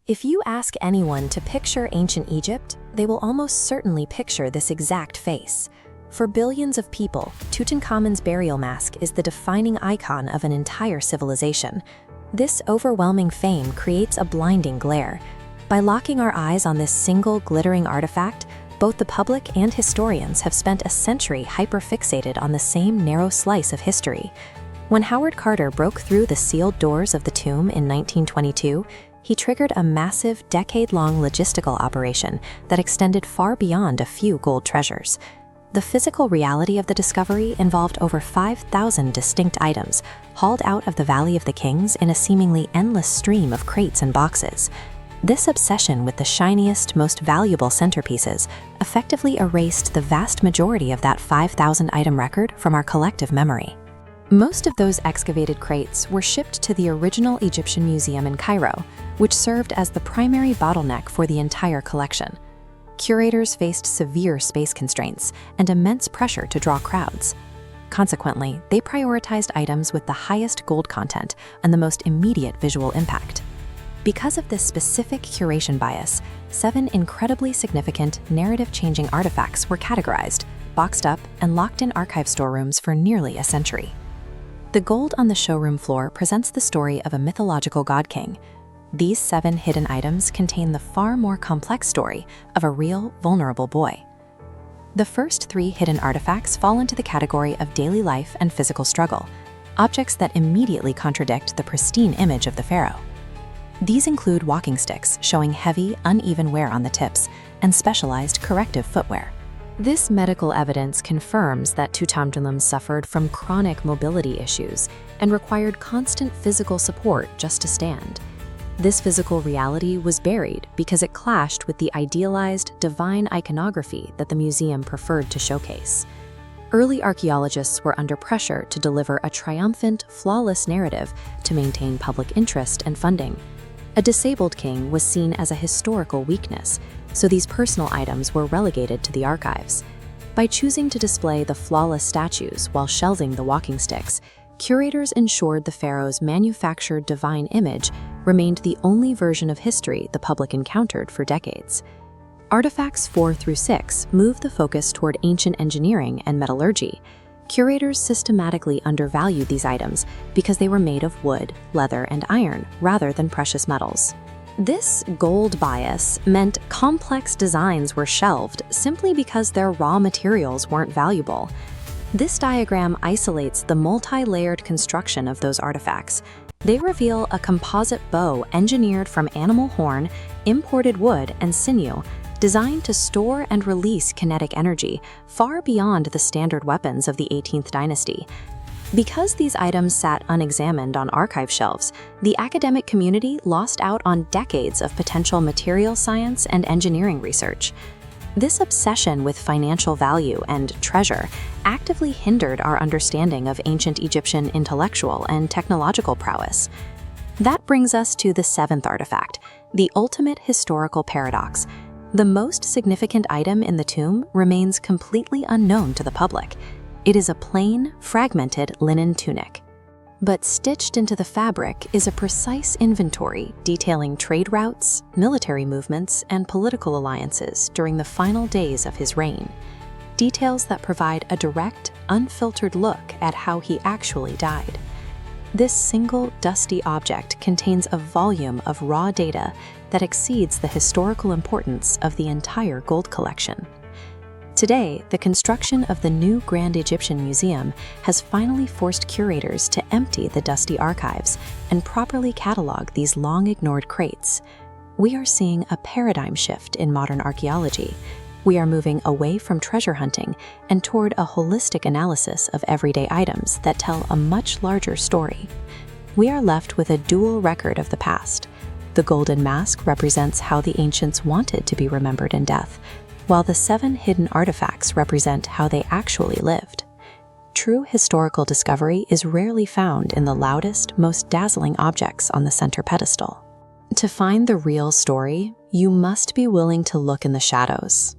If you ask anyone to picture ancient Egypt, they will almost certainly picture this exact face. For billions of people, Tutankhamun's burial mask is the defining icon of an entire civilization. This overwhelming fame creates a blinding glare. By locking our eyes on this single glittering artifact, both the public and historians have spent a century hyper-fixated on the same narrow slice of history. When Howard Carter broke through the sealed doors of the tomb in 1922, he triggered a massive, decade-long logistical operation that extended far beyond a few gold treasures. The physical reality of the discovery involved over 5,000 distinct items, hauled out of the Valley of the Kings in a seemingly endless stream of crates and boxes. This obsession with the shiniest, most valuable centerpieces effectively erased the vast majority of that 5,000-item record from our collective memory. Most of those excavated crates were shipped to the original Egyptian Museum in Cairo, which served as the primary bottleneck for the entire collection. Curators faced severe space constraints and immense pressure to draw crowds. Consequently, they prioritized items with the highest gold content and the most immediate visual impact. Because of this specific curation bias, 7 incredibly significant, narrative-changing artifacts were categorized, boxed up, and locked in archive storerooms for nearly a century. The gold on the showroom floor presents the story of a mythological god-king. These 7 hidden items contain the far more complex story of a real, vulnerable boy. The first 3 hidden artifacts fall into the category of daily life and physical struggle, objects that immediately contradict the pristine image of the pharaoh. These include walking sticks showing heavy, uneven wear on the tips and specialized corrective footwear. This medical evidence confirms that Tutankhamun suffered from chronic mobility issues and required constant physical support just to stand. This physical reality was buried because it clashed with the idealized, divine iconography that the museum preferred to showcase. Early archaeologists were under pressure to deliver a triumphant, flawless narrative to maintain public interest and funding. A disabled king was seen as a historical weakness, so these personal items were relegated to the archives. By choosing to display the flawless statues while shelving the walking sticks, curators ensured the pharaoh's manufactured divine image remained the only version of history the public encountered for decades. Artifacts 4 through 6 move the focus toward ancient engineering and metallurgy. Curators systematically undervalued these items because they were made of wood, leather, and iron rather than precious metals. This gold bias meant complex designs were shelved simply because their raw materials weren't valuable. This diagram isolates the multi-layered construction of those artifacts. They reveal a composite bow engineered from animal horn, imported wood, and sinew, designed to store and release kinetic energy far beyond the standard weapons of the 18th dynasty. Because these items sat unexamined on archive shelves, the academic community lost out on decades of potential material science and engineering research. This obsession with financial value and treasure actively hindered our understanding of ancient Egyptian intellectual and technological prowess. That brings us to the 7th artifact, the ultimate historical paradox. The most significant item in the tomb remains completely unknown to the public. It is a plain, fragmented linen tunic. But stitched into the fabric is a precise inventory detailing trade routes, military movements, and political alliances during the final days of his reign. Details that provide a direct, unfiltered look at how he actually died. This single, dusty object contains a volume of raw data that exceeds the historical importance of the entire gold collection. Today, the construction of the new Grand Egyptian Museum has finally forced curators to empty the dusty archives and properly catalog these long-ignored crates. We are seeing a paradigm shift in modern archaeology. We are moving away from treasure hunting and toward a holistic analysis of everyday items that tell a much larger story. We are left with a dual record of the past. The golden mask represents how the ancients wanted to be remembered in death, while the 7 hidden artifacts represent how they actually lived. True historical discovery is rarely found in the loudest, most dazzling objects on the center pedestal. To find the real story, you must be willing to look in the shadows.